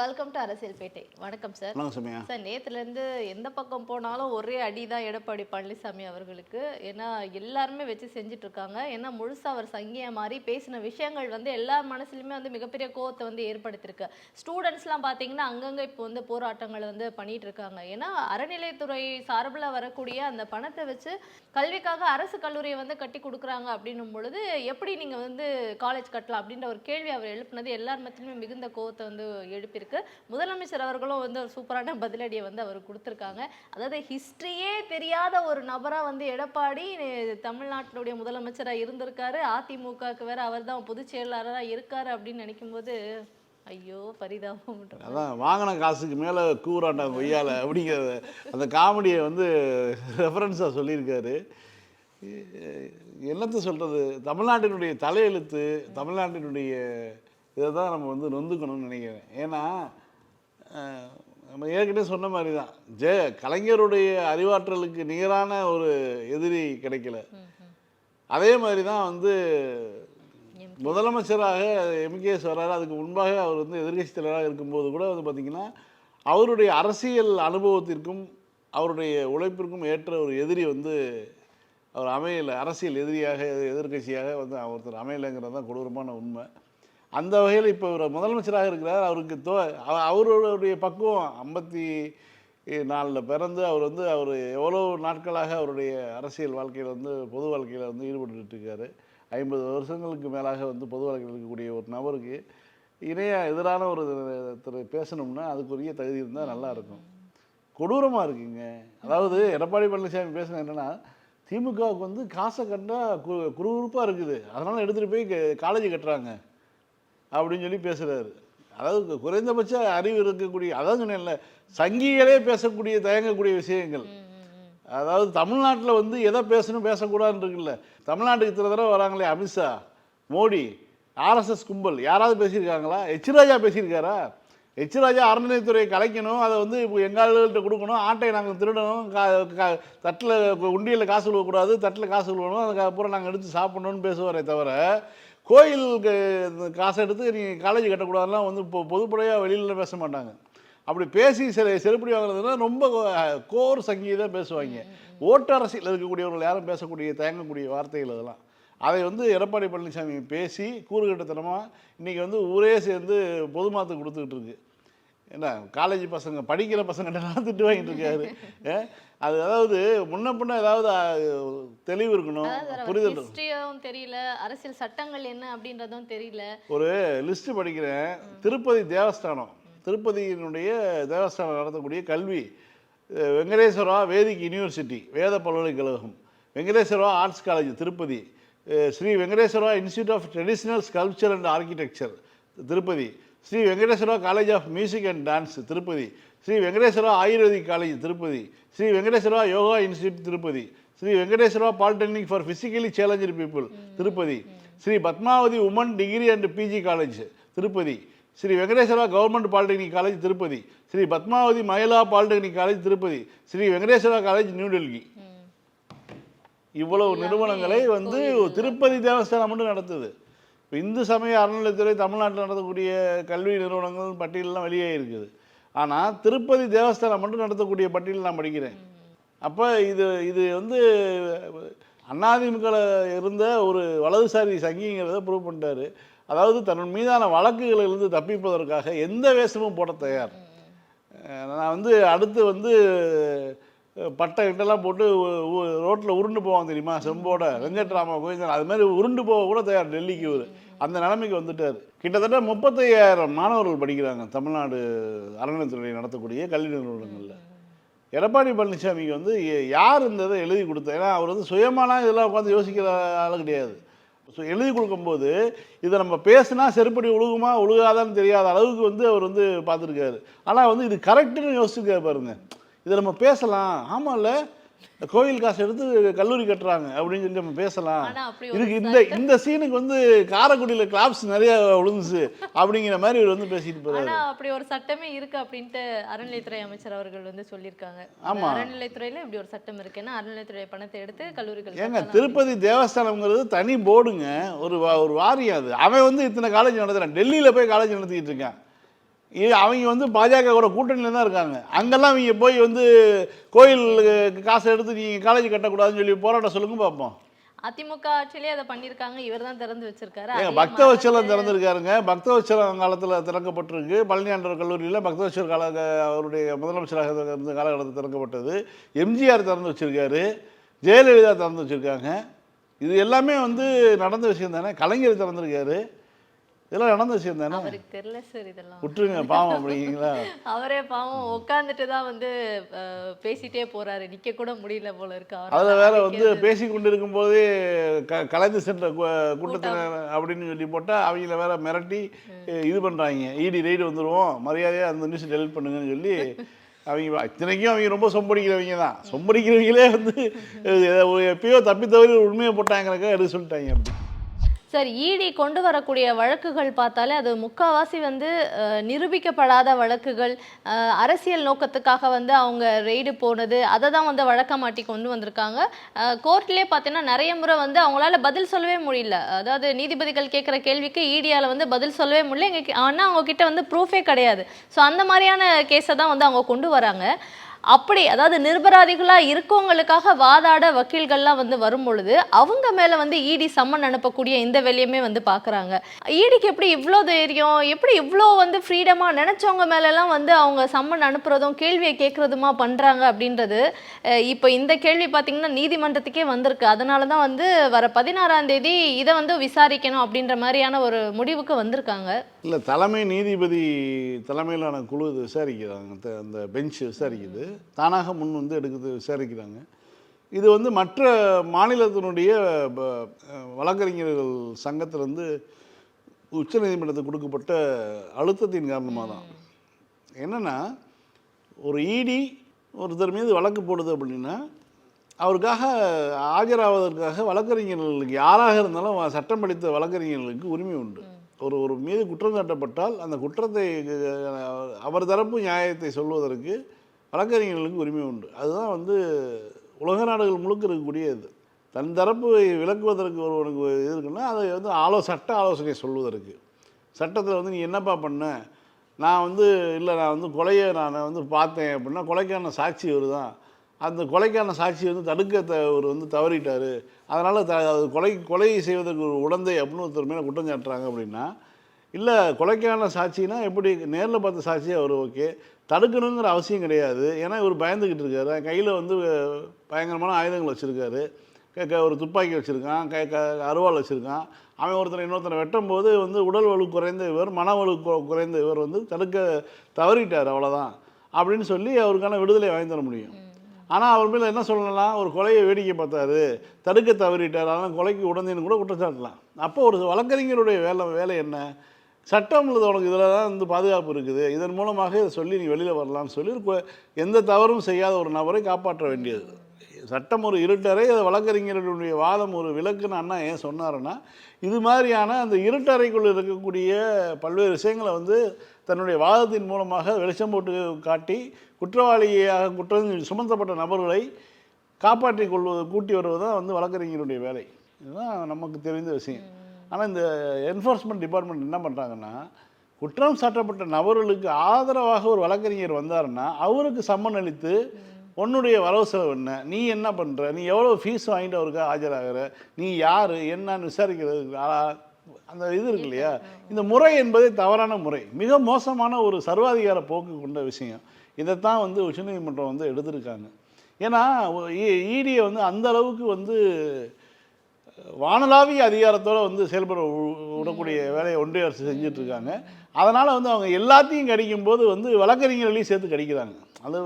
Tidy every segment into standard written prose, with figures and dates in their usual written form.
Welcome to அரசியல் பேட்டை. வணக்கம் sir. Sir, நேற்றுலேருந்து எந்த பக்கம் போனாலும் ஒரே அடி தான் எடப்பாடி பழனிசாமி அவர்களுக்கு. ஏன்னா எல்லாருமே வச்சு செஞ்சுட்டு இருக்காங்க. ஏன்னா முழுசாக அவர் சங்கியா மாதிரி பேசின விஷயங்கள் எல்லார் மனசுலையுமே மிகப்பெரிய கோவத்தை ஏற்படுத்தியிருக்கு. ஸ்டூடெண்ட்ஸ்லாம் பார்த்தீங்கன்னா அங்கங்கே இப்போ போராட்டங்களை பண்ணிட்டு இருக்காங்க. ஏன்னா அறநிலையத்துறை சார்பில் வரக்கூடிய அந்த பணத்தை வச்சு கல்விக்காக அரசு கல்லூரியை கட்டி கொடுக்குறாங்க அப்படின்னும் பொழுது எப்படி நீங்கள் காலேஜ் கட்டலாம் அப்படின்ற ஒரு கேள்வி அவர் எழுப்பினது எல்லார் மத்தியுமே மிகுந்த கோவத்தை எழுப்பியிருக்கு. முதலமைச்சர் அவர்களும் ஒரு சூப்பரான பதிலடியை அவர் கொடுத்திருக்காங்க. அதாவது ஹிஸ்டரியே தெரியாத ஒரு நபரா எடப்பாடி தமிழ்நாட்டினுடைய முதலமைச்சரா இருந்திருக்காரு. அதிமுகவுக்கு வேற அவர் தான் பொதுச் செயலாளரா இருக்காரு அப்படின்னு நினைக்கும் போது ஐயோ பரிதாபம். அதான் வாங்கின காசுக்கு மேலே கூறாண்டாங்க கொய்யால அப்படிங்கிறத அந்த காமெடியை ரெஃபரன்ஸாக சொல்லியிருக்காரு. என்னத்தை சொல்கிறது, தமிழ்நாட்டினுடைய தலையெழுத்து, தமிழ்நாட்டினுடைய இதை தான் நம்ம நொந்துக்கணும்னு நினைக்கிறேன். ஏன்னா நம்ம ஏற்கனவே சொன்ன மாதிரி தான் கலைஞருடைய அறிவாற்றலுக்கு நிகரான ஒரு எதிரி கிடைக்கல. அதே மாதிரி தான் முதலமைச்சராக எம்கேஎஸ் வர்றாரு. அதுக்கு முன்பாக அவர் எதிர்கட்சி தலைவராக இருக்கும்போது கூட பார்த்திங்கன்னா அவருடைய அரசியல் அனுபவத்திற்கும் அவருடைய உழைப்பிற்கும் ஏற்ற ஒரு எதிரி அவர் அமையலை. அரசியல் எதிரியாக எதிர்கட்சியாக ஒருத்தர் அமையலைங்கிறது தான் கொடூரமான உண்மை. அந்த வகையில் இப்போ இவர் முதலமைச்சராக இருக்கிறார். அவருக்கு அவருடைய பக்குவம் 54 பிறந்து அவர் அவர் எவ்வளோ நாட்களாக அவருடைய அரசியல் வாழ்க்கையில் பொது வாழ்க்கையில் ஈடுபட்டு இருக்காரு. 50 வருஷங்களுக்கு மேலாக பொது வாழ்க்கையில் இருக்கக்கூடிய ஒரு நபருக்கு எதிரான ஒருத்தர் பேசணும்னா அதுக்குரிய தகுதி இருந்தால் நல்லாயிருக்கும். கொடூரமாக இருக்குங்க. அதாவது எடப்பாடி பழனிசாமி பேசுனது என்னென்னா, திமுகவுக்கு காசை கண்டால் குறுகுறுப்பாக இருக்குது, அதனால் எடுத்துகிட்டு போய் காலேஜ் கட்டுறாங்க அப்படின்னு சொல்லி பேசுகிறாரு. அதாவது குறைந்தபட்ச அறிவு இருக்கக்கூடிய, அதாவது சொன்னேன்ல, சங்கிகளே பேசக்கூடிய தயங்கக்கூடிய விஷயங்கள். அதாவது தமிழ்நாட்டில் எதை பேசணும் பேசக்கூடாதுன்னு இருக்குல்ல. தமிழ்நாட்டுக்கு இத்தனை தடவை வராங்களே அமித்ஷா, மோடி, ஆர்எஸ்எஸ் கும்பல், யாராவது பேசியிருக்காங்களா? ராஜா பேசியிருக்காரா? ராஜா அறநிலையத்துறையை கலைக்கணும், அதை இப்போ எங்காள்கிட்ட கொடுக்கணும், ஆட்டையை நாங்கள் திருடணும், தட்டில் உண்டியில் காசு விழுவக்கூடாது, தட்டில் காசு விழுவணும், அதுக்கப்புறம் நாங்கள் எடுத்து சாப்பிட்ணுன்னு பேசுவாரே தவிர கோயிலுக்கு காசை எடுத்து நீங்கள் காலேஜ் கட்டக்கூடாதுலாம் இப்போ பொதுப்படையாக வெளியில் பேச மாட்டாங்க. அப்படி பேசி செருப்படி வாங்குறதுனா ரொம்ப கோர் சங்கீதம் பேசுவாங்க. ஓட்டு அரசியல் இருக்கக்கூடியவர்கள் யாரும் பேசக்கூடிய தயங்கக்கூடிய வார்த்தைகள் அதெல்லாம். அதை எடப்பாடி பழனிசாமி பேசி கூறுகட்டத்தனமாக இன்றைக்கி ஊரே சேர்ந்து பொதுமாத்து கொடுத்துக்கிட்டு இருக்கு. என்ன காலேஜ் பசங்க படிக்கிற பசங்கள்டெல்லாம் திட்டு வாங்கிட்டு இருக்காரு. அது அதாவது முன்ன பின்ன ஏதாவது தெளிவு இருக்கணும், புரிதல் தெரியல, அரசியல் சட்டங்கள் என்ன அப்படின்றதும் தெரியல. ஒரு லிஸ்ட் படிக்கிறேன். திருப்பதி தேவஸ்தானம், திருப்பதியினுடைய தேவஸ்தானம் நடத்தக்கூடிய கல்வி, வெங்கடேஸ்வரா வேதிக் யூனிவர்சிட்டி வேத பல்கலைக்கழகம், Venkateswara arts college Tirupati, Sri Venkateswara institute of traditional sculpture and architecture Tirupati, Sri Venkateswara college of music and dance Tirupati, Sri Venkateswara ayurvedic college Tirupati, Sri Venkateswara yoga institute Tirupati, Sri Venkateswara polytechnic for physically challenger people Tirupati, Sri Padmavati women degree and PG college Tirupati, Sri Venkateswara government polytechnic college Tirupati, Sri Padmavati Mahila polytechnic college Tirupati, Sri Venkateswara college new Delhi. இவ்வளவு நிறுவனங்களை திருப்பதி தேவஸ்தானம் மட்டும் நடத்துது. இப்போ இந்து சமய அறநிலையத்துறை தமிழ்நாட்டில் நடத்தக்கூடிய கல்வி நிறுவனங்கள் பட்டியலெலாம் வெளியே இருக்குது. ஆனால் திருப்பதி தேவஸ்தானம் மட்டும் நடத்தக்கூடிய பட்டியல் நான் படிக்கிறேன். அப்போ இது அதிமுகவில் இருந்த ஒரு வலதுசாரி சங்கிங்கிறத ப்ரூவ் பண்ணிட்டாரு. அதாவது தன் மீதான வழக்குகளிலிருந்து தப்பிப்பதற்காக எந்த வேஷமும் போட தயார். நான் அடுத்து பட்டை கிட்டெல்லாம் போட்டு ரோட்டில் உருண்டு போவான் தெரியுமா, செம்போட வெங்கட்ராமா கோவிந்தன், அது மாதிரி உருண்டு போக கூட தயார் டெல்லிக்கு. அந்த நிலைமைக்கு வந்துட்டார். கிட்டத்தட்ட 35,000 மாணவர்கள் படிக்கிறாங்க தமிழ்நாடு அறநிலையத்துறை நடத்தக்கூடிய கல்வி நிறுவனங்களில். எடப்பாடி பழனிசாமிக்கு யார் இந்த இதை எழுதி கொடுத்தா? ஏன்னா அவர் சுயமான இதெல்லாம் உட்காந்து யோசிக்கிற ஆள் கிடையாது. எழுதி கொடுக்கும்போது இதை நம்ம பேசினா செருப்படி ஒழுகுமா ஒழுகாதான்னு தெரியாத அளவுக்கு அவர் பார்த்துருக்காரு. ஆனால் இது கரெக்டுன்னு யோசிச்சுருக்காரு பாருங்க. இதை நம்ம பேசலாம், ஆமாம்ல கோவில் காசு எடுத்து கல்லூரி கட்டுறாங்க அப்படின்னு சொல்லி நம்ம பேசலாம். இதுக்கு இந்த சீனுக்கு காரைக்குடியில் கிளாப்ஸ் நிறைய விழுந்துச்சு அப்படிங்கிற மாதிரி இவர் பேசிட்டு போறாரு. அப்படி ஒரு சட்டமே இருக்கு அப்படின்ட்டு அறநிலையத்துறை அமைச்சர் அவர்கள் சொல்லியிருக்காங்க. ஆமா, அறநிலையத்துறையில இப்படி ஒரு சட்டம் இருக்கு. ஏன்னா அறநிலையத்துறை பணத்தை எடுத்து கல்லூரிகள். ஏங்க திருப்பதி தேவஸ்தானம்ங்கிறது தனி போர்டுங்க, ஒரு வாரியம். அது அவன் இத்தனை காலேஜ் நடத்துறான், டெல்லியில போய் காலேஜ் நடத்திக்கிட்டு இருக்கான். அவங்க வந்து பாஜக கூட கூட்டணியில் தான் இருக்காங்க. அங்கெல்லாம் இவங்க போய் வந்து கோயில் காசை எடுத்து நீங்கள் காலேஜ் கட்டக்கூடாதுன்னு சொல்லி போராட்டம் சொல்லுங்க பார்ப்போம். அதிமுக ஆட்சியிலே அதை பண்ணியிருக்காங்க, இவர் தான் திறந்து வச்சிருக்காரு. பக்தவச்சலம் திறந்திருக்காருங்க. பக்தவச்சலம் காலத்தில் திறக்கப்பட்டிருக்கு. பழனி ஆண்டவர் கல்லூரியில் பக்தவச்சல் அவருடைய முதலமைச்சராக இருந்த காலகட்டத்தில் திறக்கப்பட்டது. எம்ஜிஆர் திறந்து வச்சிருக்காரு, ஜெயலலிதா திறந்து வச்சுருக்காங்க. இது எல்லாமே வந்து நடந்த விஷயம் தானே. கலைஞர் திறந்திருக்காரு, இதெல்லாம் நடந்த விஷயம் தானே. அவருக்கு தெரியல சார், இதெல்லாம் விட்டுருங்க பாவம் அப்படிங்களா. அவரே பாவம் உட்காந்துட்டு தான் வந்து பேசிட்டே போறாரு, நிக்க கூட முடியல போல இருக்கு. அதில் வேற வந்து பேசி கொண்டு இருக்கும் போதே கலைந்து சென்ற கூட்டத்தினர் அப்படின்னு சொல்லி போட்டால் அவங்கள வேற மிரட்டி இது பண்ணுறாங்க. இடி ரைடு வந்துடுவோம், மரியாதையாக அந்த நியூஸ் டெலிட் பண்ணுங்கன்னு சொல்லி அவங்க இத்தனைக்கும் அவங்க ரொம்ப சொம்படிக்கிறவங்க தான். சொம்படிக்கிறவங்களே வந்து எப்பயோ தப்பி தவறி உண்மையை போட்டாங்கிறக்க எடுத்து சொல்லிட்டாங்க. அப்படி சார், இடி கொண்டு வரக்கூடிய வழக்குகள் பார்த்தாலே அது முக்கால்வாசி வந்து நிரூபிக்கப்படாத வழக்குகள், அரசியல் நோக்கத்துக்காக வந்து அவங்க ரெய்டு போனது, அதை தான் வந்து வழக்கமாட்டி கொண்டு வந்திருக்காங்க. கோர்ட்லேயே பார்த்தீங்கன்னா நிறைய முறை வந்து அவங்களால பதில் சொல்லவே முடியல. அதாவது நீதிபதிகள் கேட்குற கேள்விக்கு இடியால் வந்து பதில் சொல்லவே முடியல. ஆனால் அவங்க கிட்ட வந்து ப்ரூஃபே கிடையாது. ஸோ அந்த மாதிரியான கேஸை தான் வந்து அவங்க கொண்டு வராங்க. அப்படி அதாவது நிரபராதிகளாக இருக்கவங்களுக்காக வாதாட வக்கீல்கள்லாம் வந்து வரும் பொழுது அவங்க மேலே வந்து இடி சம்மன் அனுப்பக்கூடிய இந்த வேலையுமே வந்து பார்க்குறாங்க. இடிக்கு எப்படி இவ்வளோ தைரியம், எப்படி இவ்வளோ வந்து ஃப்ரீடமாக நினச்சவங்க மேலெல்லாம் வந்து அவங்க சம்மன் அனுப்புறதும் கேள்வியை கேட்குறதுமா பண்ணுறாங்க அப்படின்றது இப்போ இந்த கேள்வி பார்த்திங்கன்னா நீதிமன்றத்துக்கே வந்திருக்கு. அதனால தான் வந்து வர 16ஆம் தேதி இதை வந்து விசாரிக்கணும் அப்படின்ற மாதிரியான ஒரு முடிவுக்கு வந்திருக்காங்க. இல்லை, தலைமை நீதிபதி தலைமையிலான குழு இது விசாரிக்கிறாங்க. அந்த பெஞ்ச் விசாரிக்குது, தானாக முன் வந்து எடுக்குது, விசாரிக்கிறாங்க. இது வந்து மற்ற மாநிலத்தினுடைய வழக்கறிஞர்கள் சங்கத்திலேருந்து உச்சநீதிமன்றத்துக்கு கொடுக்கப்பட்ட அழுத்தத்தின் காரணமாக தான். என்னென்னா, ஒரு இடி ஒருத்தர் மீது வழக்கு போடுது அப்படின்னா அவருக்காக ஆஜராவதற்காக வழக்கறிஞர்களுக்கு யாராக இருந்தாலும் சட்டம் படித்த வழக்கறிஞர்களுக்கு உரிமை உண்டு. ஒரு மீது குற்றம் சாட்டப்பட்டால் அந்த குற்றத்தை அவர் தரப்பு நியாயத்தை சொல்வதற்கு வழக்கறிஞர்களுக்கு உரிமை உண்டு. அதுதான் வந்து உலக நாடுகள் முழுக்க இருக்கக்கூடியது. தன் தரப்பை விளக்குவதற்கு ஒருவனுக்கு இது இருக்குன்னா அதை வந்து சட்ட ஆலோசனை சொல்வதற்கு. சட்டத்தில் வந்து நீ என்னப்பா பண்ண, நான் வந்து இல்லை நான் வந்து கொலையை நான் வந்து பார்த்தேன் அப்படின்னா கொலைக்கான சாட்சி வருதான், அந்த கொலைக்கான சாட்சி வந்து தடுக்க ஒரு வந்து தவறிட்டார், அதனால் அது கொலை செய்வதற்கு ஒரு உடந்தை அப்படின்னு ஒருத்தர் மேலே குற்றம் சாட்டுறாங்க அப்படின்னா, இல்லை கொலைக்கான சாட்சினா எப்படி நேரில் பார்த்த சாட்சியாக அவர் ஓகே, தடுக்கணுங்கிற அவசியம் கிடையாது. ஏன்னா இவர் பயந்துக்கிட்டு இருக்காரு, கையில் வந்து பயங்கரமான ஆயுதங்கள் வச்சுருக்காரு, ஒரு துப்பாக்கி வச்சுருக்கான், அருவாள் வச்சுருக்கான். அவன் இன்னொருத்தரை வெட்டும் போது வந்து உடல் வலு குறைந்த இவர், மன வலு குறைந்த இவர் வந்து தடுக்க தவறிட்டார், அவ்வளோதான் அப்படின்னு சொல்லி அவருக்கான விடுதலை வாங்கி தர முடியும். ஆனால் அவர் மேலே என்ன சொல்லலாம், ஒரு கொலையை வேடிக்கை பார்த்தாரு, தடுக்க தவறிட்டார், அதனால் கொலைக்கு உடந்தேன்னு கூட குற்றச்சாட்டலாம். அப்போ ஒரு வழக்கறிஞருடைய வேலை என்ன, சட்டம் உள்ளது உனக்கு இதில் தான் வந்து பாதுகாப்பு இருக்குது, இதன் மூலமாக இதை சொல்லி நீ வெளியில் வரலான்னு சொல்லி எந்த தவறும் செய்யாத ஒரு நபரை காப்பாற்ற வேண்டியது. சட்டம் ஒரு இருட்டறை, அது வழக்கறிஞர்களுடைய வாதம் ஒரு விலக்குன்னு அண்ணா ஏன் சொன்னாருன்னா, இது மாதிரியான அந்த இருட்டறைக்குள் இருக்கக்கூடிய பல்வேறு விஷயங்களை வந்து தன்னுடைய வாதத்தின் மூலமாக வெளிச்சம் போட்டு காட்டி குற்றவாளியாக குற்றம் சுமத்தப்பட்ட நபர்களை காப்பாற்றி கூட்டி வருவது தான் வந்து வழக்கறிஞருடைய வேலை. இதுதான் நமக்கு தெரிந்த விஷயம். ஆனால் இந்த என்ஃபோர்ஸ்மெண்ட் டிபார்ட்மெண்ட் என்ன பண்ணுறாங்கன்னா, குற்றம் சாட்டப்பட்ட நபர்களுக்கு ஆதரவாக ஒரு வழக்கறிஞர் வந்தாருன்னா அவருக்கு சம்மன் அளித்து உன்னுடைய வரவு செலவு என்ன, நீ என்ன பண்ணுற, நீ எவ்வளோ ஃபீஸ் வாங்கிட்டு அவருக்கு ஆஜராகிற, நீ யார் என்னன்னு விசாரிக்கிறது அந்த இது இருக்கு இல்லையா. இந்த முறை என்பதே தவறான முறை, மிக மோசமான ஒரு சர்வாதிகார போக்கு கொண்ட விஷயம். இதைத்தான் வந்து உச்சநீதிமன்றம் வந்து எடுத்திருக்காங்க. ஏன்னா இடியை வந்து அந்த அளவுக்கு வந்து வானளாவிய அதிகாரத்தோடு வந்து செயல்பட விடக்கூடிய வேலையை ஒன்றிய அரசு செஞ்சிட்ருக்காங்க. அதனால் வந்து அவங்க எல்லாத்தையும் கடிக்கும்போது வந்து வழக்கறிஞர்களையும் சேர்த்து கடிக்கிறாங்க. அது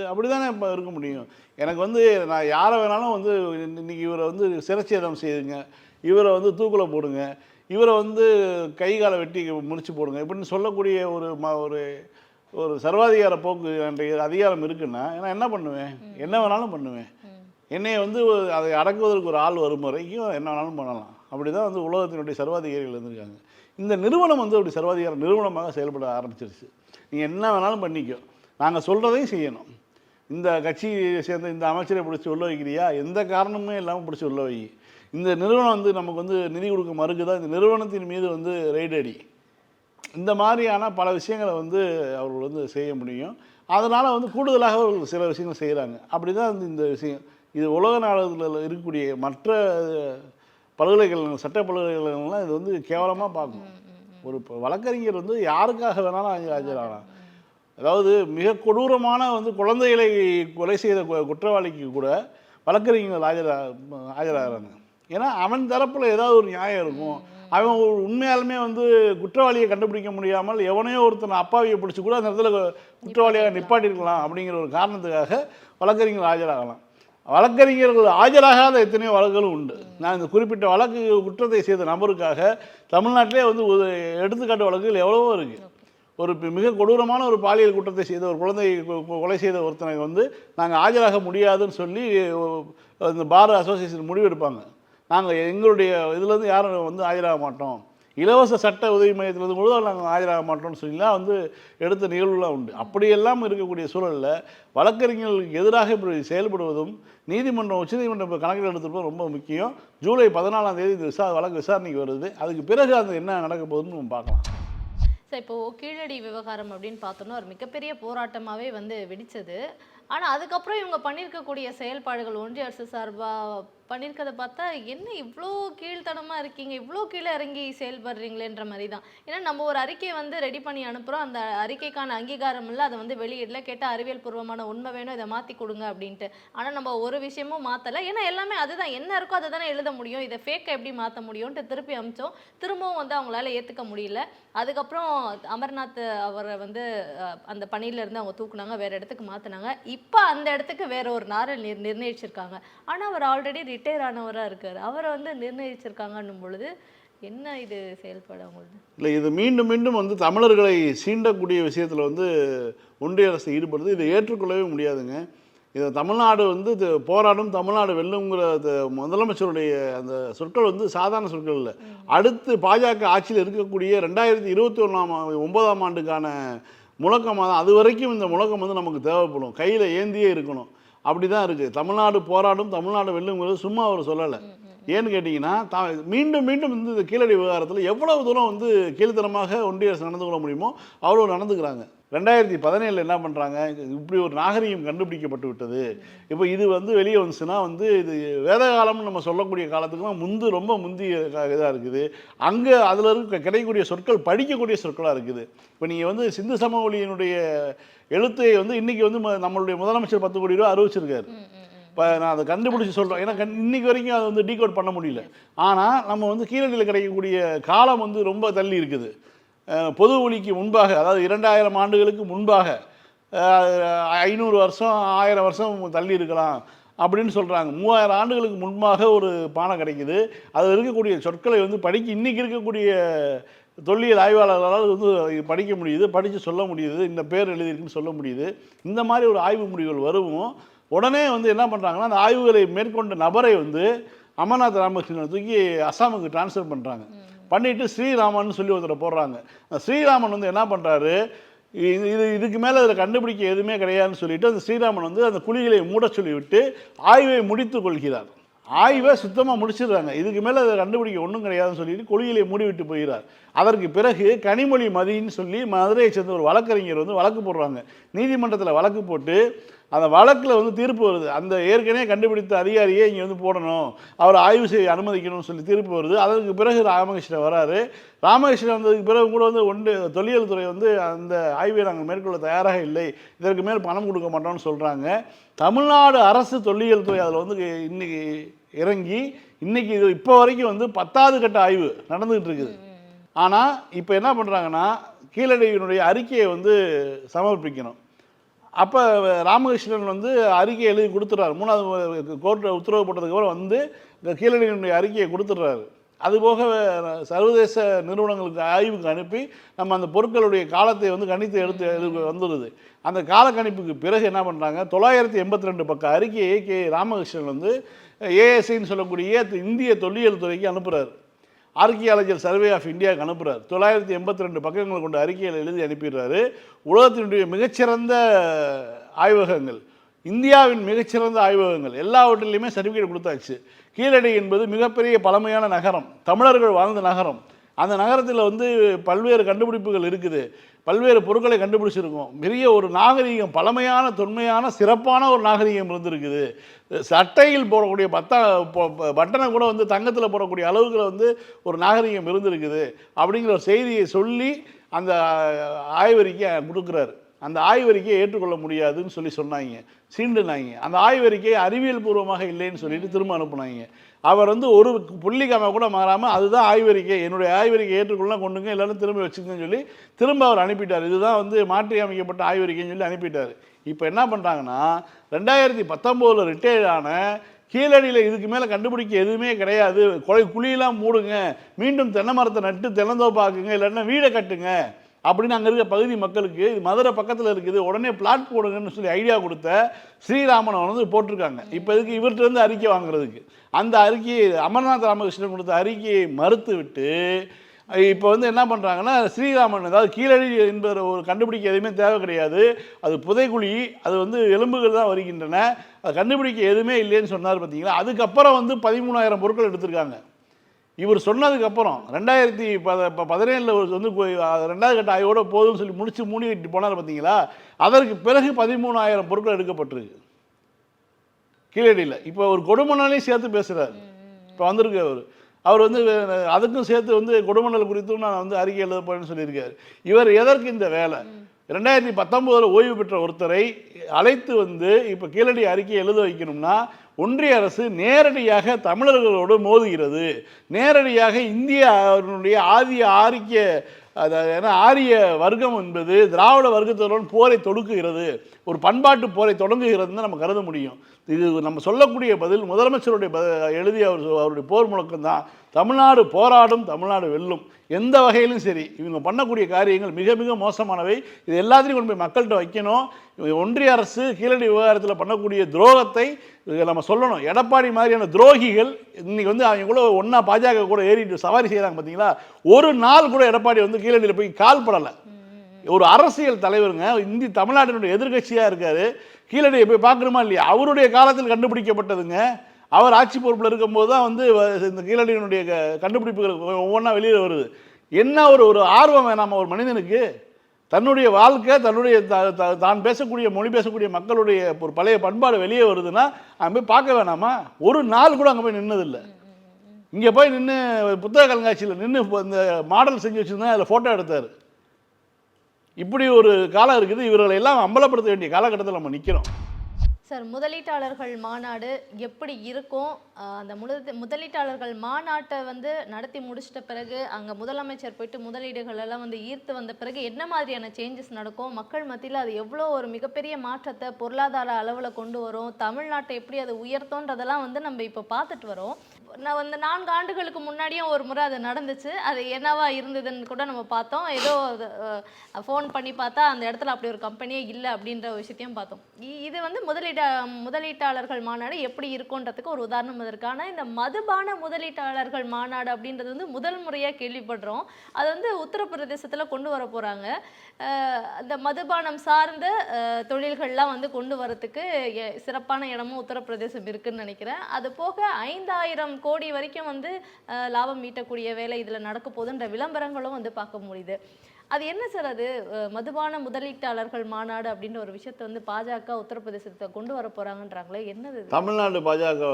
அப்படி தானே இப்போ இருக்க முடியும். எனக்கு வந்து நான் யாரை வேணாலும் வந்து இன்றைக்கி இவரை வந்து சிரச்சேதம் செய்யுங்க, இவரை வந்து தூக்கில் போடுங்க, இவரை வந்து கை காலை வெட்டி முடிச்சு போடுங்க இப்படின்னு சொல்லக்கூடிய ஒரு சர்வாதிகார போக்கு என்ற அதிகாரம் இருக்குன்னா நான் என்ன பண்ணுவேன், என்ன வேணாலும் பண்ணுவேன். என்னை வந்து அதை அடக்குவதற்கு ஒரு ஆள் வரும் வரைக்கும் என்ன வேணாலும் பண்ணலாம். அப்படி தான் வந்து உலகத்தினுடைய சர்வாதிகாரிகள் இருந்திருக்காங்க. இந்த நிறுவனம் வந்து அப்படி சர்வாதிகார நிறுவனமாக செயல்பட ஆரம்பிச்சிருச்சு. நீங்கள் என்ன வேணாலும் பண்ணிக்கோ, நாங்கள் சொல்கிறதையும் செய்யணும். இந்த கட்சியை சேர்ந்த இந்த அமைச்சரை பிடிச்சி உள்ள வைக்கிறியா, எந்த காரணமுமே இல்லாமல் பிடிச்சி உள்ள வை. இந்த நிறுவனம் வந்து நமக்கு வந்து நிதி கொடுக்க மறுக்குதா, இந்த நிறுவனத்தின் மீது வந்து ரெய்டு அடி. இந்த மாதிரியான பல விஷயங்களை வந்து அவர்கள் வந்து செய்ய முடியும். அதனால் வந்து கூடுதலாக அவர்கள் சில விஷயங்கள் செய்கிறாங்க. அப்படி தான் வந்து இந்த விஷயம் இது உலக நாடுகளில் இருக்கக்கூடிய மற்ற பல்கலைக்கழகங்கள், சட்ட பல்கலைக்கழகங்கள்லாம் இது வந்து கேவலமாக பார்க்கணும். ஒரு வழக்கறிஞர் வந்து யாருக்காக வேணாலும் ஆஜராகலாம். அதாவது மிக கொடூரமான வந்து குழந்தைகளை கொலை செய்த குற்றவாளிக்கு கூட வழக்கறிஞர்கள் ஆஜராகிறாங்க. ஏன்னா அவன் தரப்பில் ஏதாவது ஒரு நியாயம் இருக்கும். அவன் உண்மையாலுமே வந்து குற்றவாளியை கண்டுபிடிக்க முடியாமல் எவனையோ ஒருத்தனை அப்பாவியை பிடிச்சி கூட அந்த இடத்துல குற்றவாளியாக நிப்பாட்டிருக்கலாம் அப்படிங்கிற ஒரு காரணத்துக்காக வழக்கறிஞர்கள் ஆஜராகலாம். வழக்கறிஞர்கள் ஆஜராகாத எத்தனையோ வழக்குகளும் உண்டு. நான் இந்த குறிப்பிட்ட வழக்கு குற்றத்தை செய்த நபருக்காக தமிழ்நாட்டிலே வந்து ஒரு எடுத்துக்காட்டு வழக்குகள் எவ்வளவோ இருக்குது. ஒரு மிக கொடூரமான ஒரு பாலியல் குற்றத்தை செய்த ஒரு குழந்தையை கொலை செய்த ஒருத்தனை வந்து நாங்கள் ஆஜராக முடியாதுன்னு சொல்லி இந்த பார் அசோசியேஷன் முடிவெடுப்பாங்க. நாங்கள் எங்களுடைய இதுலேருந்து யாரும் வந்து ஆஜராக மாட்டோம், இலவச சட்ட உதவி மையத்திலிருந்து கூட நாங்கள் ஆஜராக மாட்டோம்னு சொல்லிலாம் வந்து எடுத்த நிகழ்வுலாம் உண்டு. அப்படியெல்லாம் இருக்கக்கூடிய சூழலில் வழக்கறிஞர்களுக்கு எதிராக இப்படி செயல்படுவதும் நீதிமன்றம் உச்சநீதிமன்றம் கணக்கில் எடுத்துப்போது ரொம்ப முக்கியம். ஜூலை 14ஆம் தேதி இந்த வழக்கு விசாரணைக்கு வருது. அதுக்கு பிறகு அது என்ன நடக்க போகுதுன்னு நம்ம பார்க்கலாம். சார், இப்போது கீழடி விவகாரம் அப்படின்னு பார்த்தோன்னா ஒரு மிகப்பெரிய போராட்டமாகவே வந்து வெடித்தது. ஆனால் அதுக்கப்புறம் இவங்க பண்ணியிருக்கக்கூடிய செயல்பாடுகள் ஒன்றிய அரசு சார்பாக பண்ணியிருக்கிறத பார்த்தா என்ன இவ்வளோ கீழ்த்தனமாக இருக்கீங்க, இவ்வளோ கீழே இறங்கி செயல்படுறீங்களேன்ற மாதிரி தான். ஏன்னா நம்ம ஒரு அறிக்கையை வந்து ரெடி பண்ணி அனுப்புகிறோம், அந்த அறிக்கைக்கான அங்கீகாரம் இல்லை, அதை வந்து வெளியிடல, கேட்டால் அறிவியல் பூர்வமான உண்மை வேணும், இதை மாற்றி கொடுங்க அப்படின்ட்டு. ஆனால் நம்ம ஒரு விஷயமும் மாற்றலை. ஏன்னா எல்லாமே அதுதான், என்ன இருக்கோ அதை தானே எழுத முடியும், இதை ஃபேக்கை எப்படி மாற்ற முடியும்ன்ட்டு திருப்பி அமிச்சோம். திரும்பவும் வந்து அவங்களால ஏற்றுக்க முடியல. அதுக்கப்புறம் அமர்நாத் அவரை வந்து அந்த பணியிலேருந்து அவங்க தூக்குனாங்க, வேறு இடத்துக்கு மாற்றினாங்க. இப்போ அந்த இடத்துக்கு வேற ஒரு நாரை நிர்ணயிச்சிருக்காங்க. ஆனால் அவர் ஆல்ரெடி ரிட்டையர் ஆனவராக இருக்கார், அவரை வந்து நிர்ணயிச்சிருக்காங்கன்னும் பொழுது என்ன இது செயல்பட அவங்களுக்கு? இல்லை, இது மீண்டும் மீண்டும் வந்து தமிழர்களை சீண்டக்கூடிய விஷயத்தில் வந்து ஒன்றிய அரசு ஈடுபடுது. இதை ஏற்றுக்கொள்ளவே முடியாதுங்க. இதை தமிழ்நாடு வந்து போராடும், தமிழ்நாடு வெல்லுங்கிற முதலமைச்சருடைய அந்த சொற்கள் வந்து சாதாரண சொற்கள் இல்லை. அடுத்து பாஜக ஆட்சியில் இருக்கக்கூடிய 2021ஆம் ஆண்டுக்கான முழக்கமாக தான். அது வரைக்கும் இந்த முழக்கம் வந்து நமக்கு தேவைப்படும், கையில் ஏந்தியே இருக்கணும். அப்படி தான் இருக்குது. தமிழ்நாடு போராடும், தமிழ்நாடு வெல்லுங்கிறது சும்மா அவர் சொல்லலை. ஏன்னு கேட்டிங்கன்னா மீண்டும் மீண்டும் இந்த கீழடி விவகாரத்தில் எவ்வளவு தூரம் வந்து கீழ்த்தனமாக ஒன்றிய அரசு நடந்து கொள்ள முடியுமோ அவ்வளோ நடந்துக்கிறாங்க. 2017 என்ன பண்ணுறாங்க, இப்படி ஒரு நாகரிகம் கண்டுபிடிக்கப்பட்டு விட்டது. இப்போ இது வந்து வெளியே வந்துச்சுன்னா வந்து இது வேத காலம்னு நம்ம சொல்லக்கூடிய காலத்துக்குலாம் ரொம்ப முந்திய இதாக இருக்குது. அங்கே அதில் கிடைக்கக்கூடிய சொற்கள் படிக்கக்கூடிய சொற்களாக இருக்குது. இப்போ நீங்கள் வந்து சிந்து சமவெளியினுடைய எழுத்தை வந்து இன்றைக்கி வந்து நம்மளுடைய முதலமைச்சர் 10 கோடி ரூபா அறிவிச்சிருக்காரு. இப்போ நான் அதை கண்டுபிடிச்சி சொல்கிறேன், ஏன்னா இன்றைக்கி வரைக்கும் அதை வந்து டீகோட் பண்ண முடியல. ஆனால் நம்ம வந்து கீழடியில் கிடைக்கக்கூடிய காலம் வந்து ரொம்ப தள்ளி இருக்குது. பொது ஒளிக்கு முன்பாக, அதாவது 2000 ஆண்டுகளுக்கு முன்பாக 500 வருஷம் 1000 வருஷம் தள்ளி இருக்கலாம் அப்படின்னு சொல்கிறாங்க. 3000 ஆண்டுகளுக்கு முன்பாக ஒரு பானை கிடைக்குது. அதில் இருக்கக்கூடிய சொற்களை வந்து இன்றைக்கி இருக்கக்கூடிய தொல்லியல் ஆய்வாளர்களால் வந்து படிக்க முடியுது, படித்து சொல்ல முடியுது, இந்த பேர் எழுதியிருக்குன்னு சொல்ல முடியுது. இந்த மாதிரி ஒரு ஆய்வு முடிவுகள் வருவோம். உடனே வந்து என்ன பண்ணுறாங்கன்னா, அந்த ஆய்வுகளை மேற்கொண்ட நபரை வந்து அமர்நாத் ராமகிருஷ்ணனை தூக்கி அஸ்ஸாமுக்கு டிரான்ஸ்ஃபர் பண்ணுறாங்க. பண்ணிவிட்டு ஸ்ரீராமன் சொல்லி ஒருத்தரை போடுறாங்க. ஸ்ரீராமன் வந்து என்ன பண்ணுறாரு, இதுக்கு மேலே அதில் கண்டுபிடிக்க எதுவுமே கிடையாதுன்னு சொல்லிவிட்டு அந்த ஸ்ரீராமன் வந்து அந்த குழிகளை மூட சொல்லிவிட்டு ஆய்வை முடித்து கொள்கிறார். ஆய்வை சுத்தமாக முடிச்சிடுறாங்க. இதுக்கு மேலே அதை கண்டுபிடிக்க ஒன்றும் கிடையாதுன்னு சொல்லிட்டு குழிகளை மூடிவிட்டு போகிறார். அதற்கு பிறகு கனிமொழி மதின்னு சொல்லி மதுரையை சேர்ந்த ஒரு வழக்கறிஞர் வந்து வழக்கு போடுறாங்க. நீதிமன்றத்தில் வழக்கு போட்டு அந்த வழக்கில் வந்து தீர்ப்பு வருது. அந்த ஏற்கனவே கண்டுபிடித்த அதிகாரியே இங்கே வந்து போடணும், அவர் ஆய்வு செய்ய அனுமதிக்கணும்னு சொல்லி தீர்ப்பு வருது. அதற்கு பிறகு ராமகிருஷ்ணன் வராரு. ராமகிருஷ்ணன் வந்ததுக்கு பிறகு கூட வந்து தொல்லியல் துறை வந்து அந்த ஆய்வை நாங்கள் மேற்கொள்ள தயாராக இல்லை, இதற்கு மேல் பணம் கொடுக்க மாட்டோம்னு சொல்கிறாங்க. தமிழ்நாடு அரசு தொல்லியல் துறை அதில் வந்து இன்றைக்கி இறங்கி இன்றைக்கி இது இப்போ வரைக்கும் வந்து 10வது கட்ட ஆய்வு நடந்துகிட்டு இருக்குது. ஆனால் இப்போ என்ன பண்ணுறாங்கன்னா, கீழடியினுடைய அறிக்கையை வந்து சமர்ப்பிக்கணும். அப்போ ராமகிருஷ்ணன் வந்து அறிக்கையை எழுதி கொடுத்துட்றாரு. 3வது கோர்ட்டில் உத்தரவு போட்டதுக்கப்புறம் வந்து இந்த கீழடியினுடைய அறிக்கையை கொடுத்துட்றாரு. அதுபோக சர்வதேச நிறுவனங்களுக்கு ஆய்வுக்கு அனுப்பி நம்ம அந்த பொருட்களுடைய காலத்தை வந்து கணித்து எடுத்து வந்துடுது. அந்த கால கணிப்புக்கு பிறகு என்ன பண்ணுறாங்க, 982 பக்க அறிக்கையை ராமகிருஷ்ணன் வந்து ஏஎஸ்ஐன்னு சொல்லக்கூடிய இந்திய தொல்லியல் துறைக்கு அனுப்புகிறார். ஆர்கியாலஜிக்கல் சர்வே ஆஃப் இந்தியாவுக்கு அனுப்புகிறார். 982 பக்கங்கள் கொண்ட அறிக்கையில் எழுதி அனுப்பிடுறாரு. உலகத்தினுடைய மிகச்சிறந்த ஆய்வகங்கள், இந்தியாவின் மிகச்சிறந்த ஆய்வகங்கள் எல்லாவற்றிலையுமே சர்டிஃபிகேட் கொடுத்தாச்சு. கீழடி என்பது மிகப்பெரிய பழமையான நகரம், தமிழர்கள் வாழ்ந்த நகரம். அந்த நகரத்தில் வந்து பல்வேறு கண்டுபிடிப்புகள் இருக்குது, பல்வேறு பொருட்களை கண்டுபிடிச்சிருக்கோம். பெரிய ஒரு நாகரீகம், பழமையான தொன்மையான சிறப்பான ஒரு நாகரீகம் இருந்திருக்குது. சட்டையில் போடக்கூடிய பட்டனை கூட வந்து தங்கத்தில் போடக்கூடிய அளவுக்கு வந்து ஒரு நாகரீகம் இருந்திருக்குது அப்படிங்கிற ஒரு செய்தியை சொல்லி அந்த ஆய்வறிக்கையை கொடுக்குறாரு. அந்த ஆய்வறிக்கையை ஏற்றுக்கொள்ள முடியாதுன்னு சொன்னாங்க, சீண்டுனாங்க. அந்த ஆய்வறிக்கை அறிவியல் பூர்வமாக இல்லைன்னு சொல்லிட்டு திரும்ப அனுப்புனாங்க. அவர் வந்து ஒரு புள்ளிக்காம கூட மாறாமல் அதுதான் ஆய்வறிக்கை, என்னுடைய ஆய்வறிக்கை ஏற்றுக்கொள்ள கொண்டுங்க, எல்லாரும் திரும்ப வச்சுக்கன்னு சொல்லி திரும்ப அவர் அனுப்பிட்டார். இதுதான் வந்து மாற்றி அமைக்கப்பட்ட ஆய்வறிக்கைன்னு சொல்லி அனுப்பிட்டார். இப்போ என்ன பண்ணுறாங்கன்னா 2019 ரிட்டையர்ட் ஆன கீழடியில் இதுக்கு மேலே கண்டுபிடிக்க எதுவுமே கிடையாது, குழியெல்லாம் மூடுங்க, மீண்டும் தென்னை மரத்தை நட்டு தென்னந்தோப்பாக்குங்க, இல்லைன்னா வீடை கட்டுங்க அப்படின்னு அங்கே இருக்க பகுதி மக்களுக்கு, இது மதுரை பக்கத்தில் இருக்குது, உடனே பிளாட் போடுங்கன்னு சொல்லி ஐடியா கொடுத்த ஸ்ரீராமனை வந்து போட்டிருக்காங்க. இப்போ இதுக்கு இவர்கிட்ட இருந்து அறிக்கை வாங்குறதுக்கு அந்த அறிக்கையை அமர்நாத் ராமகிருஷ்ணன் கொடுத்த அறிக்கையை மறுத்து விட்டு இப்போ வந்து என்ன பண்ணுறாங்கன்னா ஸ்ரீராமன், அதாவது கீழடி என்பது ஒரு கண்டுபிடிக்க எதுவுமே தேவை கிடையாது, அது புதைக்குழி, அது வந்து எலும்புகள் தான் வருகின்றன, அது கண்டுபிடிக்க எதுவுமே இல்லைன்னு சொன்னார் பார்த்தீங்களா. அதுக்கப்புறம் வந்து 13,000 பொருட்கள் எடுத்திருக்காங்க. இவர் சொன்னதுக்கப்புறம் 2017 வந்து 2வது கட்ட ஆய்வோட போதும்னு சொல்லி மூடிட்டு போனார் பார்த்தீங்களா. அதற்கு பிறகு 13,000 பொருட்கள் எடுக்கப்பட்டிருக்கு கீழடியில். இப்போ ஒரு கொடுமணலையும் சேர்த்து பேசுகிறார். இப்போ வந்திருக்கு அவர் வந்து அதுக்கும் சேர்த்து வந்து கொடுமணல் குறித்தும் நான் வந்து அறிக்கை எழுத போறேன்னு சொல்லியிருக்காரு. இவர் எதற்கு இந்த வேலை? 2019 ஓய்வு பெற்ற ஒருத்தரை அழைத்து வந்து இப்போ கீழடி அறிக்கை எழுத வைக்கணும்னா ஒன்றிய அரசு நேரடியாக தமிழர்களோடு மோதுகிறது, நேரடியாக இந்தியாவுடைய ஆரிய வர்க்கம் என்பது திராவிட வர்க்கத்துடன் போரை தொடுக்குகிறது, ஒரு பண்பாட்டு போரை தொடங்குகிறதுன்னு நம்ம கருத முடியும். இது நம்ம சொல்லக்கூடிய பதில் முதலமைச்சருடைய எழுதிய அவருடைய போர் முழக்கம் தான், தமிழ்நாடு போராடும், தமிழ்நாடு வெல்லும். எந்த வகையிலும் சரி இவங்க பண்ணக்கூடிய காரியங்கள் மிக மிக மோசமானவை. இது எல்லாத்தையும் கொண்டு போய் மக்கள்கிட்ட வைக்கணும். ஒன்றிய அரசு கீழடி விவகாரத்தில் பண்ணக்கூடிய துரோகத்தை நம்ம சொல்லணும். எடப்பாடி மாதிரியான துரோகிகள் இன்னைக்கு வந்து அவங்க கூட ஒன்றா பாஜக கூட ஏறிட்டு சவாரி செய்கிறாங்க பார்த்தீங்களா. ஒரு நாள் கூட எடப்பாடி வந்து கீழடியில் போய் கால் படலை. ஒரு அரசியல் தலைவருங்க, தமிழ்நாட்டினுடைய எதிர்கட்சியாக இருக்கார், கீழடியை போய் பார்க்கணுமா இல்லையா? அவருடைய காலத்தில் கண்டுபிடிக்கப்பட்டதுங்க. அவர் ஆட்சி பொறுப்பில் இருக்கும்போது தான் வந்து இந்த கீழடியினுடைய கண்டுபிடிப்புகள் ஒவ்வொன்றா வெளியில் வருது. என்ன ஒரு ஆர்வம் வேணாமா ஒரு மனிதனுக்கு? தன்னுடைய வாழ்க்கை, தன்னுடைய தான் பேசக்கூடிய மொழி பேசக்கூடிய மக்களுடைய ஒரு பழைய பண்பாடு வெளியே வருதுன்னா அங்கே போய் பார்க்க வேணாமா? ஒரு நாள் கூட அங்கே போய் நின்னதில்லை. இங்கே போய் நின்று புத்தக கண்காட்சியில் நின்று இந்த மாடல் செஞ்சு வச்சுருந்தா அதில் ஃபோட்டோ எடுத்தார். இப்படி ஒரு காலம் இருக்குது. இவர்களை எல்லாம் அம்பலப்படுத்த வேண்டிய காலகட்டத்தில் நம்ம நிற்கிறோம். சார், முதலீட்டாளர்கள் மாநாடு எப்படி இருக்கும்? அந்த முதலீட்டாளர்கள் மாநாட்டை வந்து நடத்தி முடிச்சிட்ட பிறகு அங்கே முதலமைச்சர் போயிட்டு முதலீடுகள் எல்லாம் வந்து ஈர்த்து வந்த பிறகு என்ன மாதிரியான சேஞ்சஸ் நடக்கும்? மக்கள் மத்தியில் அது எவ்வளோ ஒரு மிகப்பெரிய மாற்றத்தை பொருளாதார அளவில் கொண்டு வரும்? தமிழ்நாட்டை எப்படி அதை உயர்த்தோன்றதெல்லாம் வந்து நம்ம இப்போ பார்த்துட்டு வரோம். நான் வந்து 4 ஆண்டுகளுக்கு முன்னாடியும் ஒரு முறை அது நடந்துச்சு. அது என்னவா இருந்ததுன்னு கூட நம்ம பார்த்தோம். ஏதோ ஃபோன் பண்ணி பார்த்தா அந்த இடத்துல அப்படி ஒரு கம்பெனியே இல்லை அப்படின்ற ஒரு விஷயத்தையும் பார்த்தோம். இது வந்து முதலீட்டாளர்கள் மாநாடு எப்படி இருக்குன்றதுக்கு ஒரு உதாரணம். அதற்கான இந்த மதுபான முதலீட்டாளர்கள் மாநாடு அப்படின்றது வந்து முதல் முறையாக கேள்விப்படுறோம். அது வந்து உத்தரப்பிரதேசத்தில் கொண்டு வர போகிறாங்க. அந்த மதுபானம் சார்ந்த தொழில்கள்லாம் வந்து கொண்டு வரத்துக்கு சிறப்பான இடமும் உத்தரப்பிரதேசம் இருக்குன்னு நினைக்கிறேன். அது போக 5,000 கோடி வரைக்கும் வந்து லாபம் ஈட்டக்கூடிய வேலை இதில் நடக்க போகுதுன்ற விளம்பரங்களும் வந்து பார்க்க முடியுது. அது என்ன சார், அது மதுபான முதலீட்டாளர்கள் மாநாடு அப்படின்ற ஒரு விஷயத்தை வந்து பாஜக உத்தரப்பிரதேசத்தை கொண்டு வர போகிறாங்கன்றாங்களே, என்னது? தமிழ்நாடு பாஜக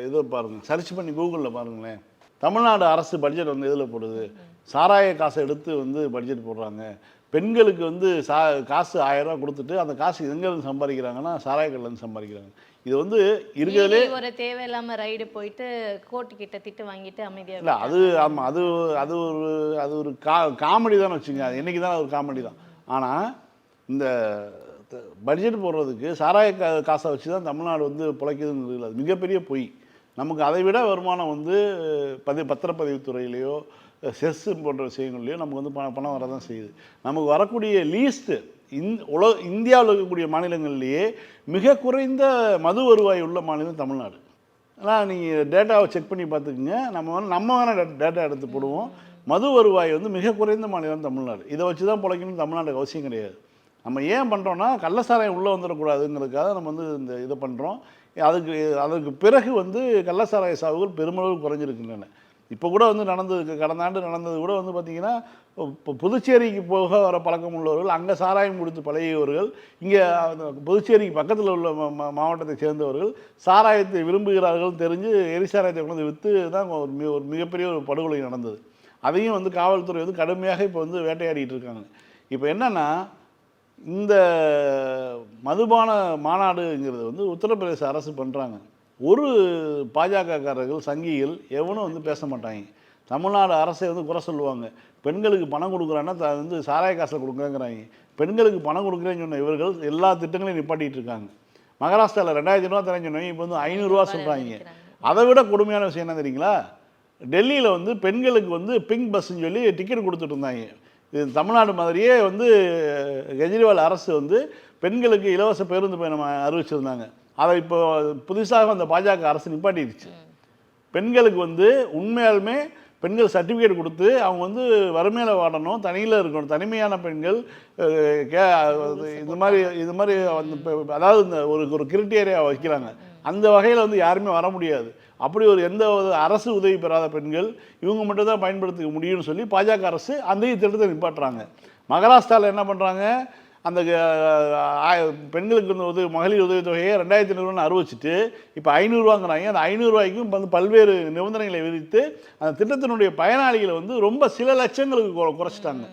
இதை பாருங்கள், சர்ச் பண்ணி கூகுளில் பாருங்களேன். தமிழ்நாடு அரசு பட்ஜெட் வந்து எதில் போடுது? சாராய காசை எடுத்து வந்து பட்ஜெட் போடுறாங்க. பெண்களுக்கு வந்து காசு 1000 ரூபா கொடுத்துட்டு அந்த காசு எங்கேருந்து சம்பாதிக்கிறாங்கன்னா சாராயக்கடலேருந்து சம்பாதிக்கிறாங்க. இது வந்து இருக்கிறதுலே ஒரு தேவையில்லாம ரைடு போயிட்டு கோர்ட்டு கிட்ட திட்டு வாங்கிட்டு அமைதியாக இல்லை. அது ஆமாம், அது ஒரு காமெடி தான் வச்சுங்க. அது என்றைக்கு தான் ஒரு காமெடி தான். ஆனால் இந்த பட்ஜெட் போடுறதுக்கு சாராய காசை வச்சு தான் தமிழ்நாடு வந்து பிழைக்குதுன்னு அது மிகப்பெரிய பொய். நமக்கு அதை விட வருமானம் வந்து பத்திரப்பதிவுத்துறையிலையோ செஸ்ஸு போன்ற விஷயங்கள்லையோ நமக்கு வந்து பணம் வர தான் செய்யுது. நமக்கு வரக்கூடிய லீஸ்ட்டு இந்தியாவில் இருக்கக்கூடிய மாநிலங்கள்லேயே மிக குறைந்த மது வருவாய் உள்ள மாநிலம் தமிழ்நாடு. ஆனால் நீங்கள் டேட்டாவை செக் பண்ணி பார்த்துக்குங்க. நம்ம வேணால் டேட்டா எடுத்து போடுவோம். மது வருவாய் வந்து மிக குறைந்த மாநிலம் தமிழ்நாடு. இதை வச்சு தான் பிழைக்கணும்னு தமிழ்நாட்டுக்கு அவசியம் கிடையாது. நம்ம ஏன் பண்ணுறோன்னா கள்ளசாராயம் உள்ளே வந்துடக்கூடாதுங்கிறதுக்காக நம்ம வந்து இந்த இதை பண்ணுறோம். அதுக்கு பிறகு வந்து கள்ளசாராய சாவுகள் பெருமளவு குறைஞ்சிருக்கின்றன. இப்போ கூட வந்து நடந்தது, கடந்த ஆண்டு நடந்தது கூட வந்து பார்த்திங்கன்னா, இப்போ புதுச்சேரிக்கு போக வர பழக்கம் உள்ளவர்கள், அங்கே சாராயம் குடித்து பழகியவர்கள், இங்கே புதுச்சேரிக்கு பக்கத்தில் உள்ள மாவட்டத்தை சேர்ந்தவர்கள் சாராயத்தை விரும்புகிறார்கள் தெரிஞ்சு எரிசாராயத்தை கொண்டு விற்று தான் ஒரு மிகப்பெரிய ஒரு படுகொலை நடந்தது. அதையும் வந்து காவல்துறை வந்து கடுமையாக இப்போ வந்து வேட்டையாடிட்டு இருக்காங்க. இப்போ என்னென்னா, இந்த மதுபான மாநாடுங்கிறது வந்து உத்தரப்பிரதேச அரசு பண்ணுறாங்க. ஒரு பாஜகக்காரர்கள் சங்கிகள் எவனும் வந்து பேச மாட்டாங்க. தமிழ்நாடு அரசை வந்து குறை சொல்லுவாங்க. பெண்களுக்கு பணம் கொடுக்குறான்னா வந்து சாராய காசில் கொடுக்குறேங்கிறாங்க. பெண்களுக்கு பணம் கொடுக்குறேன்னு சொன்ன இவர்கள் எல்லா திட்டங்களையும் நிப்பாட்டிகிட்டு இருக்காங்க. மகாராஷ்டிராவில் 2000 ரூபா தரேன்னு சொன்னவங்க இப்போ வந்து 500 ரூபா சொல்கிறாங்க. அதை விட கொடுமையான விஷயம் என்ன தெரியுங்களா? டெல்லியில் வந்து பெண்களுக்கு வந்து பிங்க் பஸ்ன்னு சொல்லி டிக்கெட் கொடுத்துட்டு இருந்தாங்க. இது தமிழ்நாடு மாதிரியே வந்து கெஜ்ரிவால் அரசு வந்து பெண்களுக்கு இலவச பேருந்து பயணம் அறிவிச்சிருந்தாங்க. அதை இப்போ புதுசாக அந்த பாஜக அரசு நிப்பாட்டிடுச்சு. பெண்களுக்கு வந்து உண்மையாலுமே பெண்கள் சர்டிஃபிகேட் கொடுத்து அவங்க வந்து வறுமையில் வாடணும், தனியில் இருக்கணும், தனிமையான பெண்கள் இது மாதிரி அதாவது இந்த ஒரு கிரிட்டேரியா வைக்கிறாங்க. அந்த வகையில் வந்து யாருமே வர முடியாது. அப்படி ஒரு எந்த ஒரு அரசு உதவி பெறாத பெண்கள் இவங்க மட்டும் தான் பயன்படுத்திக்க முடியும்னு சொல்லி பாஜக அரசு அந்த திட்டத்தை நிப்பாட்டுறாங்க. மகாராஷ்டிராவில் என்ன பண்ணுறாங்க, அந்த பெண்களுக்கு வந்து மகளிர் உதவித்தொகையை 2500 அறிவிச்சிட்டு இப்போ 500 ரூபாங்கிறாங்க. அந்த 500 ரூபாய்க்கும் வந்து பல்வேறு நிபந்தனைகளை விதித்து அந்த திட்டத்தினுடைய பயனாளிகளை வந்து ரொம்ப சில லட்சங்களுக்கு குறைச்சிட்டாங்க.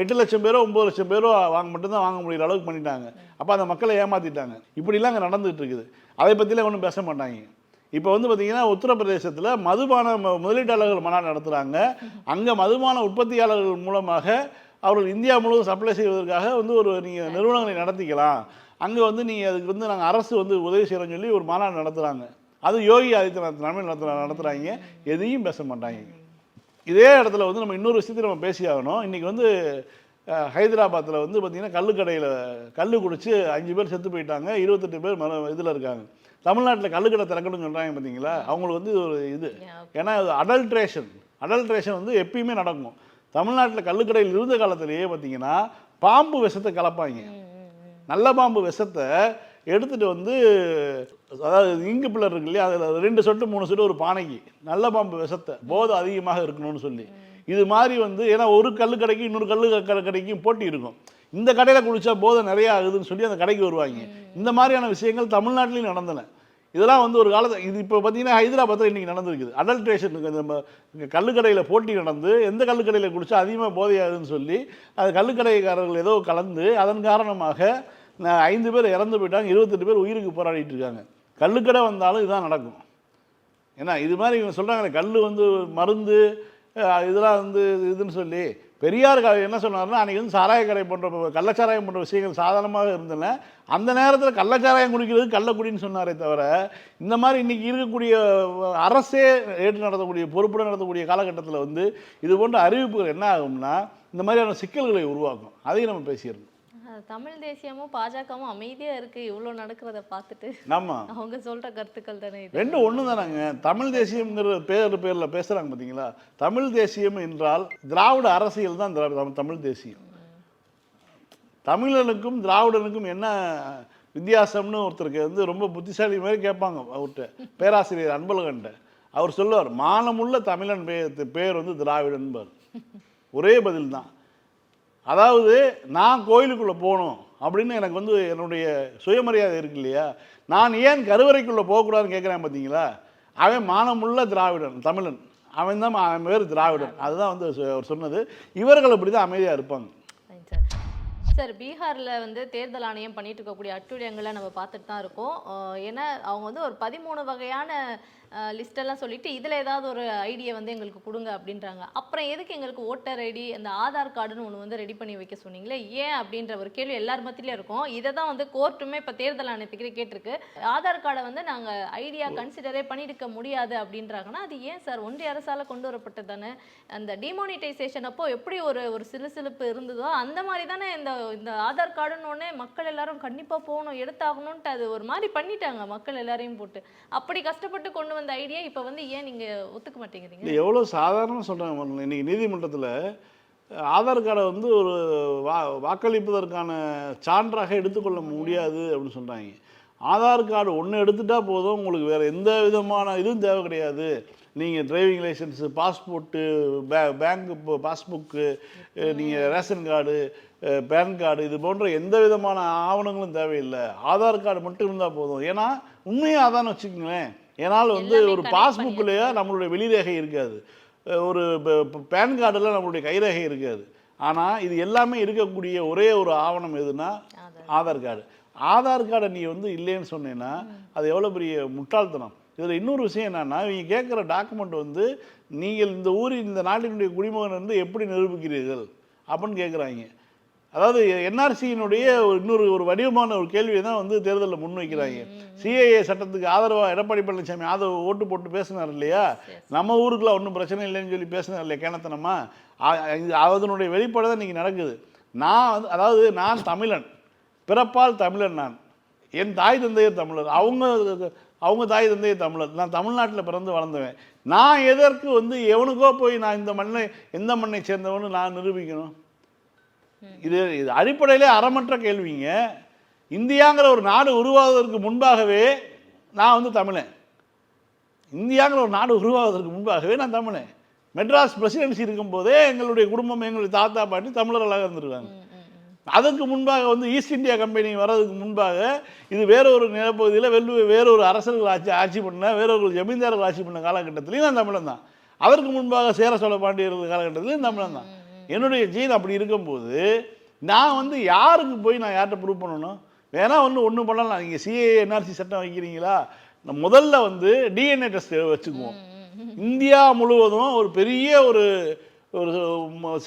8 லட்சம் பேரோ 9 லட்சம் பேரோ மட்டும்தான் வாங்க முடிகிற அளவுக்கு பண்ணிட்டாங்க. அப்போ அந்த மக்களை ஏமாற்றிட்டாங்க. இப்படிலாம் அங்கே நடந்துகிட்டு இருக்குது. அதை பற்றிலாம் ஒன்றும் பேச மாட்டாங்க. இப்போ வந்து பார்த்திங்கன்னா உத்தரப்பிரதேசத்தில் மதுபான முதலீட்டாளர்கள் மாநாடு நடத்துகிறாங்க. அங்கே மதுபான உற்பத்தியாளர்கள் மூலமாக அவர்கள் இந்தியா முழுவதும் சப்ளை செய்வதற்காக வந்து ஒரு நீங்கள் நிறுவனங்களை நடத்திக்கலாம், அங்கே வந்து நீங்கள் அதுக்கு வந்து நாங்கள் அரசு வந்து உதவி செய்கிறோன்னு சொல்லி ஒரு மாநாடு நடத்துகிறாங்க. அது யோகி ஆதித்யநாத் தலைமையில் நடத்துகிறாங்க. எதையும் பேச மாட்டாங்க. இதே இடத்துல வந்து நம்ம இன்னொரு விஷயத்தை நம்ம பேசி ஆகணும். இன்றைக்கி வந்து ஹைதராபாத்தில் வந்து பார்த்திங்கன்னா கள்ளுக்கடையில் கல் குடித்து 5 பேர் செத்து போயிட்டாங்க, 28 பேர் இதில் இருக்காங்க. தமிழ்நாட்டில் கள்ளுக்கடை திறக்கணும்னு சொல்கிறாங்க பார்த்தீங்களா, அவங்களுக்கு வந்து ஒரு இது. ஏன்னா அது அடல்ட்ரேஷன் வந்து எப்பயுமே நடக்கும். தமிழ்நாட்டில் கள்ளுக்கடையில் இருந்த காலத்திலேயே பார்த்தீங்கன்னா பாம்பு விஷத்தை கலப்பாங்க. நல்ல பாம்பு விஷத்தை எடுத்துகிட்டு வந்து, அதாவது இங்கு பிள்ளர் இருக்கு இல்லையா, அதில் 2 சொட்டு 3 சொட்டு ஒரு பானைக்கு நல்ல பாம்பு விஷத்தை போதை அதிகமாக இருக்கணும்னு சொல்லி இது மாதிரி வந்து, ஏன்னா ஒரு கள்ளுக்கடைக்கு இன்னொரு கடைக்கும் போட்டி இருக்கும். இந்த கடையில் குடித்தா போதை நிறையா ஆகுதுன்னு சொல்லி அந்த கடைக்கு வருவாங்க. இந்த மாதிரியான விஷயங்கள் தமிழ்நாட்டிலையும் நடந்தன. இதெல்லாம் வந்து ஒரு காலத்தில் இது இப்போ பார்த்தீங்கன்னா ஹைதராபாத்தில் இன்றைக்கி நடந்துருக்குது. அடல்ட்ரேஷனுக்கு நம்ம கள்ளுக்கடையில் போட்டி நடந்து எந்த கள்ளுக்கடையில் குடித்தா அதிகமாக போதையாகுதுன்னு சொல்லி அது கள்ளுக்கடைக்காரர்கள் ஏதோ கலந்து அதன் காரணமாக 5 பேர் இறந்து போயிட்டாங்க, 28 பேர் உயிருக்கு போராடிட்டு இருக்காங்க. கள்ளுக்கடை வந்தாலும் இதுதான் நடக்கும். ஏன்னா இது மாதிரி இவங்க சொல்கிறாங்க கல் வந்து மருந்து இதெல்லாம் வந்து இதுன்னு சொல்லி. பெரியார் என்ன சொன்னார்னா, அன்றைக்கி வந்து சாராய கடை போன்ற கள்ளச்சாராயம் போன்ற விஷயங்கள் சாதாரணமாக இருந்தன. அந்த நேரத்தில் கள்ளச்சாராயம் குடிக்கிறது கள்ளக்குடின்னு சொன்னாரே தவிர, இந்த மாதிரி இன்றைக்கி இருக்கக்கூடிய அரசே ஏற்று நடத்தக்கூடிய பொறுப்புடன் நடத்தக்கூடிய காலகட்டத்தில் வந்து இது போன்ற அறிவிப்புகள் என்ன ஆகும்னா இந்த மாதிரியான சிக்கல்களை உருவாக்கும். அதையும் நம்ம பேசிடணும். தமிழ் தேசியமும் பாஜகவும் அமைதியா இருக்கு இவ்வளோ நடக்கிறத பார்த்துட்டு. ஆமாம், அவங்க சொல்ற கருத்துக்கள் தானே ரெண்டும் ஒன்று தானாங்க. தமிழ் தேசியம்ங்கிற பேரில் பேசுகிறாங்க பார்த்தீங்களா. தமிழ் தேசியம் என்றால் திராவிட அரசியல் தான் தமிழ் தேசியம். தமிழனுக்கும் திராவிடனுக்கும் என்ன வித்தியாசம்னு ஒருத்தருக்கு வந்து ரொம்ப புத்திசாலி மாதிரி கேட்பாங்க அவர்கிட்ட, பேராசிரியர் அன்பழகன்ட்ட. அவர் சொல்லுவார், மானமுள்ள தமிழன் பேர் வந்து திராவிடன்பார். ஒரே பதில் தான். அதாவது நான் கோயிலுக்குள்ளே போகணும் அப்படின்னு எனக்கு வந்து என்னுடைய சுயமரியாதை இருக்கு இல்லையா, நான் ஏன் கருவறைக்குள்ளே போகக்கூடாதுன்னு கேட்குறேன் பார்த்தீங்களா, அவன் மானமுள்ள திராவிடன் தமிழன், அவன் பேர் திராவிடன். அதுதான் வந்து அவர் சொன்னது. இவர்கள் அப்படி தான் அமைதியாக இருப்பாங்க. சார், பீகாரில் வந்து தேர்தல் ஆணையம் பண்ணிட்டு இருக்கக்கூடிய அட்டுழியங்களை நம்ம பார்த்துட்டு தான் இருக்கோம். ஏன்னா அவங்க வந்து ஒரு 13 வகையான லிஸ்டெல்லாம் சொல்லிட்டு இதில் ஏதாவது ஒரு ஐடியை வந்து எங்களுக்கு கொடுங்க அப்படின்றாங்க. அப்புறம் எதுக்கு எங்களுக்கு ஓட்டர் ஐடி அந்த ஆதார் கார்டுன்னு ஒன்று வந்து ரெடி பண்ணி வைக்க சொன்னீங்களே, ஏன் அப்படின்ற ஒரு கேள்வி எல்லார் மத்தியிலே இருக்கும். இதை தான் வந்து கோர்ட்டுமே இப்போ தேர்தல் ஆணையத்துக்கு கேட்டிருக்கு. ஆதார் கார்டை வந்து நாங்கள் ஐடியா கன்சிடரே பண்ணியிருக்க முடியாது அப்படின்றாங்கன்னா அது ஏன் சார்? ஒன்றிய அரசால் கொண்டு வரப்பட்டது தானே. அந்த டிமானிட்டைசேஷன் அப்போ எப்படி ஒரு சிலுசிலுப்பு இருந்ததோ அந்த மாதிரி தானே இந்த ஆதார் கார்டுன்னு மக்கள் எல்லாரும் கண்டிப்பாக போகணும் எடுத்தாகணும்ன்ட்டு அது ஒரு மாதிரி பண்ணிட்டாங்க மக்கள் எல்லாரையும் போட்டு. அப்படி கஷ்டப்பட்டு கொண்டு அந்த ஐடியா இப்போ வந்து ஏன் நீங்கள் ஒத்துக்க மாட்டேங்கிறீங்க? எவ்வளோ சாதாரணமாக சொல்கிறாங்க. இன்றைக்கி நீதிமன்றத்தில் ஆதார் கார்டை வந்து ஒரு வாக்களிப்பதற்கான சான்றாக எடுத்துக்கொள்ள முடியாது அப்படின்னு சொல்கிறாங்க. ஆதார் கார்டு ஒன்று எடுத்துட்டா போதும், உங்களுக்கு வேறு எந்த விதமான இதுவும் தேவை கிடையாது. நீங்கள் driving licence, passport, bank passbook, நீங்கள் ரேஷன் கார்டு, பேன் கார்டு, இது போன்ற எந்த விதமான ஆவணங்களும் தேவையில்லை. ஆதார் கார்டு மட்டும் இருந்தால் போதும். ஏன்னா உண்மையாக அதான்னு வச்சுக்கோங்களேன். ஏன்னால் வந்து ஒரு பாஸ்புக்லேயே நம்மளுடைய வெளிரேகை இருக்காது, ஒரு பேன் கார்டில் நம்மளுடைய கைரேகை இருக்காது. ஆனால் இது எல்லாமே இருக்கக்கூடிய ஒரே ஒரு ஆவணம் எதுனா ஆதார் கார்டு. ஆதார் கார்டை நீ வந்து இல்லைன்னு சொன்னேன்னா அது எவ்வளோ பெரிய முட்டாள்தனம். இதில் இன்னொரு விஷயம் என்னென்னா, இவங்க கேட்குற டாக்குமெண்ட் வந்து நீங்கள் இந்த ஊரில் இந்த நாட்டினுடைய குடிமகன் வந்து எப்படி நிரூபிக்கிறீர்கள் அப்படின்னு கேட்குறாங்க. அதாவது என்ஆர்சியினுடைய இன்னொரு வடிவமான ஒரு கேள்வியை தான் வந்து தேர்தலில் முன்வைக்கிறாங்க. சிஏஏ சட்டத்துக்கு ஆதரவாக எடப்பாடி பழனிசாமி ஓட்டு போட்டு பேசினார் இல்லையா, நம்ம ஊருக்குலாம் ஒன்றும் பிரச்சனை இல்லைன்னு சொல்லி பேசினார் இல்லையா கேனத்தனமா. அதனுடைய வெளிப்பாடு தான் இன்றைக்கி நடக்குது. அதாவது நான் தமிழன், பிறப்பால் தமிழன், நான் என் தாய் தந்தையர் தமிழர், அவங்க தாய் தந்தையர் தமிழர், நான் தமிழ்நாட்டில் பிறந்து வளர்ந்தவன். நான் எதற்கு வந்து எவனுக்கோ போய் நான் எந்த மண்ணை சேர்ந்தவனு நான் நிரூபிக்கணும்? இது அடிப்படையிலே அறமற்ற கேள்விங்க. இந்தியாங்கிற ஒரு நாடு உருவாவதற்கு முன்பாகவே நான் வந்து தமிழன். இந்தியாங்கிற ஒரு நாடு உருவாவதற்கு முன்பாகவே நான் தமிழன். மெட்ராஸ் பிரசிடென்சி இருக்கும்போதே எங்களுடைய குடும்பம், எங்களுடைய தாத்தா பாட்டி தமிழர்களாக இருந்திருக்காங்க. அதுக்கு முன்பாக வந்து ஈஸ்ட் இந்தியா கம்பெனி வர்றதுக்கு முன்பாக இது வேறொரு நிலப்பகுதியில் வேறொரு அரசர்கள் ஆட்சி பண்ண, வேறொரு ஜமீன்தார்கள் ஆட்சி பண்ண காலகட்டத்திலையும் நான் தமிழன் தான். அதற்கு முன்பாக சேர சோழ பாண்டியர்கள் காலகட்டத்திலையும் தமிழன் தான். என்னுடைய ஜீன் அப்படி இருக்கும்போது நான் வந்து யாருக்கு போய் நான் யார்கிட்ட ப்ரூவ் பண்ணணும்? வேணா ஒன்று பண்ணலாம். நீங்கள் சிஏஏ என்ஆர்சி சட்டம் வைக்கிறீங்களா, முதல்ல வந்து டிஎன்ஏ டெஸ்ட் வச்சுக்குவோம். இந்தியா முழுவதும் ஒரு பெரிய ஒரு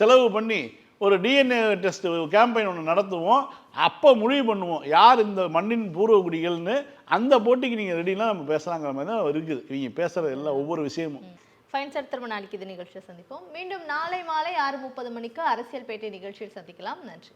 செலவு பண்ணி ஒரு டிஎன்ஏ டெஸ்ட் கேம்பெயின் ஒன்று நடத்துவோம். அப்போ முடிவு பண்ணுவோம் யார் இந்த மண்ணின் பூர்வகுடிகள்னு. அந்த போட்டிக்கு நீங்கள் ரெடினா நம்ம பேசலாங்கிற மாதிரி தான் இருக்குது இவங்க பேசுகிறது எல்லாம் ஒவ்வொரு விஷயமும். ஃபைன் சார், திரும்ப நாளைக்கு இது நிகழ்ச்சியை சந்திப்போம். மீண்டும் நாளை மாலை 6:30 மணிக்கு அரசியல் பேட்டை நிகழ்ச்சியில் சந்திக்கலாம். நன்றி.